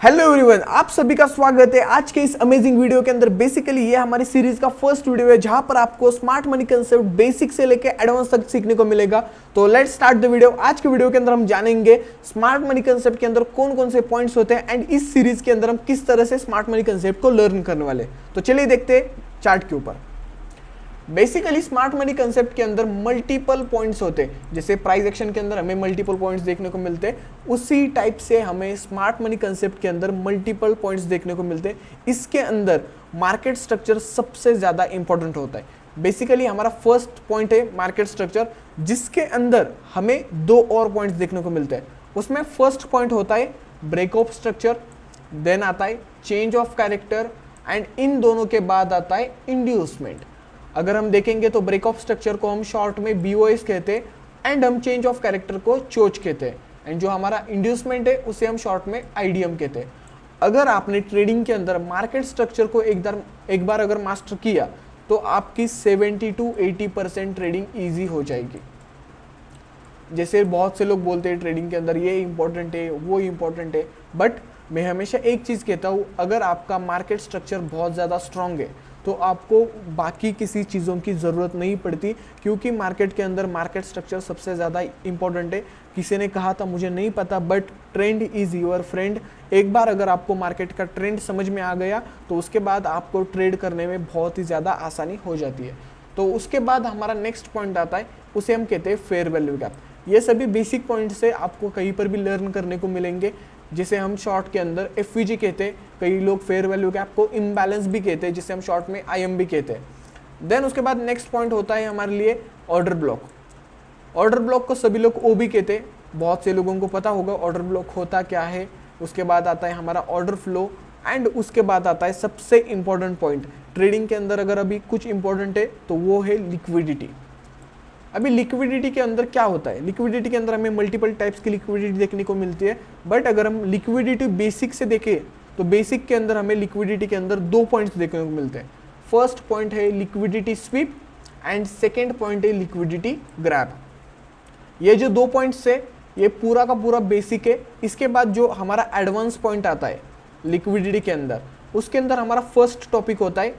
Hello everyone, आप सभी का स्वागत है आज के इस अमेजिंग वीडियो के अंदर। बेसिकली ये हमारी सीरीज का फर्स्ट वीडियो है जहां पर आपको स्मार्ट मनी कंसेप्ट बेसिक से लेके एडवांस तक सीखने को मिलेगा। तो लेट्स स्टार्ट द वीडियो। आज के वीडियो के अंदर हम जानेंगे स्मार्ट मनी कंसेप्ट के अंदर कौन कौन से पॉइंट्स होते हैं एंड इस सीरीज के अंदर हम किस तरह से स्मार्ट मनी कंसेप्ट को लर्न करने वाले। तो चलिए देखते हैं चार्ट के ऊपर। बेसिकली स्मार्ट मनी कंसेप्ट के अंदर मल्टीपल पॉइंट्स होते हैं। जैसे प्राइस एक्शन के अंदर हमें मल्टीपल पॉइंट्स देखने को मिलते हैं, उसी टाइप से हमें स्मार्ट मनी कंसेप्ट के अंदर मल्टीपल पॉइंट्स देखने को मिलते हैं। इसके अंदर मार्केट स्ट्रक्चर सबसे ज़्यादा इंपॉर्टेंट होता है। बेसिकली हमारा फर्स्ट पॉइंट है मार्केट स्ट्रक्चर, जिसके अंदर हमें दो और पॉइंट्स देखने को मिलते हैं। उसमें फर्स्ट पॉइंट होता है ब्रेक ऑफ स्ट्रक्चर, देन आता है change of character and in दोनों के बाद आता है इंड्यूसमेंट। अगर हम देखेंगे तो ब्रेक ऑफ स्ट्रक्चर को हम शॉर्ट में BOS कहते हैं एंड हम चेंज ऑफ कैरेक्टर को चोच कहते हैं एंड जो हमारा इंड्यूसमेंट है उसे हम शॉर्ट में IDM कहते हैं। अगर आपने ट्रेडिंग के अंदर मार्केट स्ट्रक्चर को एक बार अगर मास्टर किया तो आपकी 70 to 80% ट्रेडिंग ईजी हो जाएगी। जैसे बहुत से लोग बोलते हैं ट्रेडिंग के अंदर ये इंपॉर्टेंट है वो इंपॉर्टेंट है, बट मैं हमेशा एक चीज़ कहता हूँ, अगर आपका मार्केट स्ट्रक्चर बहुत ज़्यादा स्ट्रांग है तो आपको बाकी किसी चीज़ों की ज़रूरत नहीं पड़ती, क्योंकि मार्केट के अंदर मार्केट स्ट्रक्चर सबसे ज़्यादा इंपॉर्टेंट है। किसी ने कहा था मुझे नहीं पता, but trend is your friend. एक बार अगर आपको मार्केट का ट्रेंड समझ में आ गया तो उसके बाद आपको ट्रेड करने में बहुत ही ज़्यादा आसानी हो जाती है। तो उसके बाद हमारा नेक्स्ट पॉइंट आता है, उसे हम कहते हैं फेयर वैल्यू गैप। ये सभी बेसिक पॉइंट से आपको कहीं पर भी लर्न करने को मिलेंगे, जिसे हम शॉर्ट के अंदर FVG कहते हैं। कई लोग फेयर वैल्यू गैप को इम्बैलेंस भी कहते हैं, जिसे हम शॉर्ट में IM भी कहते हैं। देन उसके बाद नेक्स्ट पॉइंट होता है हमारे लिए ऑर्डर ब्लॉक। ऑर्डर ब्लॉक को सभी लोग OB कहते हैं, बहुत से लोगों को पता होगा ऑर्डर ब्लॉक होता क्या है। उसके बाद आता है हमारा ऑर्डर फ्लो एंड उसके बाद आता है सबसे इंपॉर्टेंट पॉइंट ट्रेडिंग के अंदर। अगर अभी कुछ इंपॉर्टेंट है तो वो है लिक्विडिटी। अभी लिक्विडिटी के अंदर क्या होता है, लिक्विडिटी के अंदर हमें मल्टीपल टाइप्स की लिक्विडिटी देखने को मिलती है, बट अगर हम लिक्विडिटी बेसिक से देखें तो बेसिक के अंदर हमें लिक्विडिटी के अंदर दो पॉइंट्स देखने को मिलते हैं। फर्स्ट पॉइंट है liquidity SVEEP and second point है लिक्विडिटी ग्रैब। ये जो दो पॉइंट्स है ये पूरा का पूरा बेसिक है। इसके बाद जो हमारा एडवांस पॉइंट आता है लिक्विडिटी के अंदर, उसके अंदर हमारा फर्स्ट टॉपिक होता है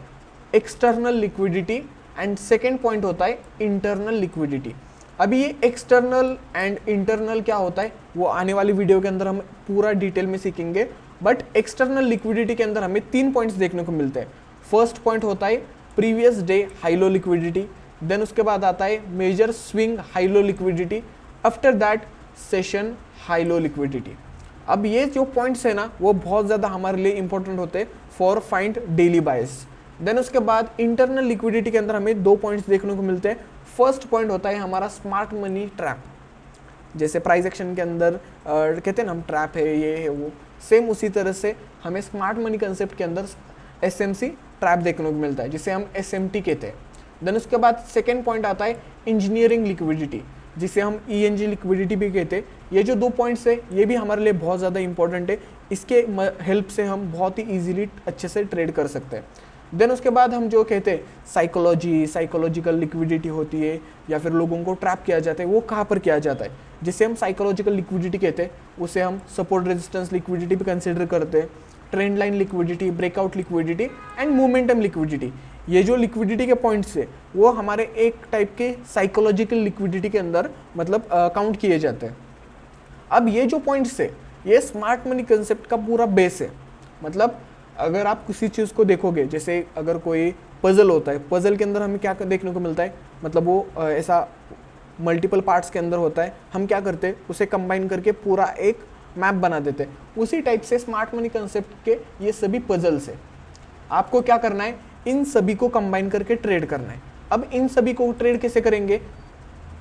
external liquidity and second point होता है इंटरनल लिक्विडिटी। अभी ये एक्सटर्नल एंड इंटरनल क्या होता है वो आने वाली वीडियो के अंदर हम पूरा डिटेल में सीखेंगे, बट एक्सटर्नल लिक्विडिटी के अंदर हमें तीन पॉइंट्स देखने को मिलते हैं। फर्स्ट पॉइंट होता है previous day high low liquidity, then उसके बाद आता है major swing high low liquidity, after that session high low liquidity. अब ये जो पॉइंट्स है ना वो बहुत ज़्यादा हमारे लिए इंपॉर्टेंट होते हैं for find daily bias. Then उसके बाद इंटरनल लिक्विडिटी के अंदर हमें दो पॉइंट्स देखने को मिलते हैं। फर्स्ट पॉइंट होता है हमारा स्मार्ट मनी ट्रैप। जैसे प्राइस एक्शन के अंदर कहते हैं ना हम ट्रैप है ये है वो, सेम उसी तरह से हमें स्मार्ट मनी कंसेप्ट के अंदर SMC ट्रैप देखने को मिलता है, जिसे हम SMT कहते हैं। देन उसके बाद सेकेंड पॉइंट आता है इंजीनियरिंग लिक्विडिटी, जिसे हम ENG लिक्विडिटी भी कहते हैं। ये जो दो पॉइंट्स है ये भी हमारे लिए बहुत ज़्यादा इंपॉर्टेंट है, इसके हेल्प से हम बहुत ही ईजिली अच्छे से ट्रेड कर सकते हैं। देन उसके बाद हम जो कहते हैं साइकोलॉजिकल लिक्विडिटी होती है या फिर लोगों को ट्रैप किया जाता है, वो कहाँ पर किया जाता है, जिसे हम साइकोलॉजिकल लिक्विडिटी कहते हैं। उसे हम सपोर्ट रेजिस्टेंस लिक्विडिटी भी कंसिडर करते हैं, trend line liquidity, breakout liquidity and momentum liquidity. ये जो लिक्विडिटी के पॉइंट्स है वो हमारे एक टाइप के साइकोलॉजिकल लिक्विडिटी के अंदर मतलब काउंट किए जाते हैं। अब ये जो पॉइंट्स है ये स्मार्ट मनी कंसेप्ट का पूरा बेस है। मतलब अगर आप किसी चीज़ को देखोगे, जैसे अगर कोई पजल होता है, पजल के अंदर हमें क्या देखने को मिलता है, मतलब वो ऐसा मल्टीपल पार्ट्स के अंदर होता है। हम क्या करते हैं उसे कंबाइन करके पूरा एक मैप बना देते हैं। उसी टाइप से स्मार्ट मनी कंसेप्ट के ये सभी पजल्स है। आपको क्या करना है, इन सभी को कंबाइन करके ट्रेड करना है। अब इन सभी को ट्रेड कैसे करेंगे,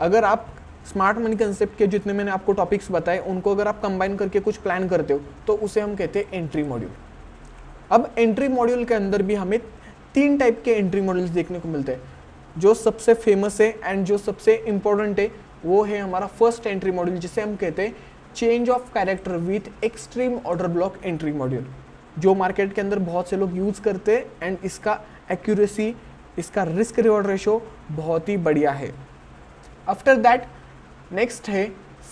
अगर आप स्मार्ट मनी कंसेप्ट के जितने मैंने आपको टॉपिक्स बताए उनको अगर आप कंबाइन करके कुछ प्लान करते हो तो उसे हम कहते हैं एंट्री मॉड्यूल। अब एंट्री मॉड्यूल के अंदर भी हमें तीन टाइप के एंट्री मॉड्यूल्स देखने को मिलते हैं। जो सबसे फेमस है एंड जो सबसे इंपॉर्टेंट है वो है हमारा फर्स्ट एंट्री मॉड्यूल, जिसे हम कहते हैं change of character with extreme order block entry module, जो मार्केट के अंदर बहुत से लोग यूज़ करते हैं एंड इसका एक्यूरेसी, इसका रिस्क रिवॉर्ड रेशो बहुत ही बढ़िया है। आफ्टर दैट नेक्स्ट है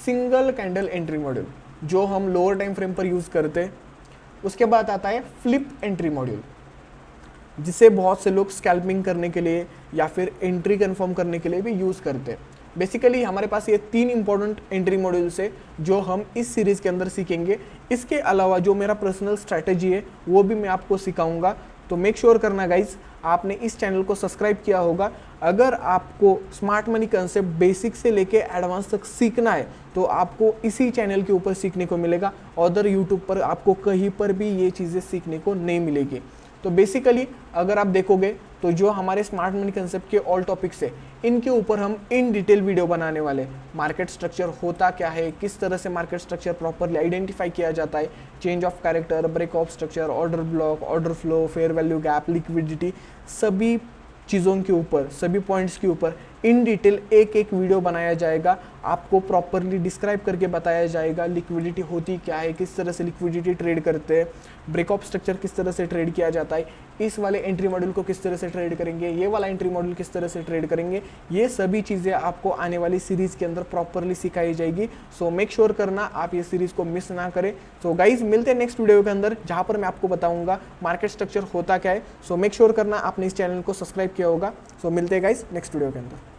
सिंगल कैंडल एंट्री मॉड्यूल, जो हम लोअर टाइम फ्रेम पर यूज़ करते हैं। उसके बाद आता है फ्लिप एंट्री मॉड्यूल, जिसे बहुत से लोग स्कैल्पिंग करने के लिए या फिर एंट्री कंफर्म करने के लिए भी यूज़ करते हैं। बेसिकली हमारे पास ये 3 इंपॉर्टेंट एंट्री मॉड्यूल्स है जो हम इस सीरीज़ के अंदर सीखेंगे। इसके अलावा जो मेरा पर्सनल स्ट्रैटेजी है वो भी मैं आपको सिखाऊंगा। तो मेक श्योर करना गाइज आपने इस चैनल को सब्सक्राइब किया होगा। अगर आपको स्मार्ट मनी कंसेप्ट बेसिक से लेके एडवांस तक सीखना है तो आपको इसी चैनल के ऊपर सीखने को मिलेगा। अदर यूट्यूब पर आपको कहीं पर भी ये चीज़ें सीखने को नहीं मिलेगी। तो बेसिकली अगर आप देखोगे तो जो हमारे स्मार्ट मनी कंसेप्ट के ऑल टॉपिक्स है इनके ऊपर हम इन डिटेल वीडियो बनाने वाले। मार्केट स्ट्रक्चर होता क्या है, किस तरह से मार्केट स्ट्रक्चर प्रॉपरली आइडेंटिफाई किया जाता है, change of character, break of structure, order block, order flow, fair value gap, liquidity, सभी चीज़ों के ऊपर, सभी पॉइंट्स के ऊपर इन डिटेल एक एक वीडियो बनाया जाएगा। आपको प्रॉपरली डिस्क्राइब करके बताया जाएगा लिक्विडिटी होती क्या है, किस तरह से लिक्विडिटी ट्रेड करते हैं, ब्रेक ऑफ स्ट्रक्चर किस तरह से ट्रेड किया जाता है, इस वाले एंट्री मॉड्यूल को किस तरह से ट्रेड करेंगे, ये वाला एंट्री मॉड्यूल किस तरह से ट्रेड करेंगे। ये सभी चीज़ें आपको आने वाली सीरीज़ के अंदर प्रॉपरली सिखाई जाएगी। सो मेक श्योर करना आप ये सीरीज़ को मिस ना करें। सो गाइज मिलते हैं नेक्स्ट वीडियो के अंदर जहाँ पर मैं आपको बताऊंगा मार्केट स्ट्रक्चर होता क्या है। सो मेक श्योर करना आपने इस चैनल को सब्सक्राइब किया होगा। सो मिलते हैं गाइज नेक्स्ट वीडियो के अंदर।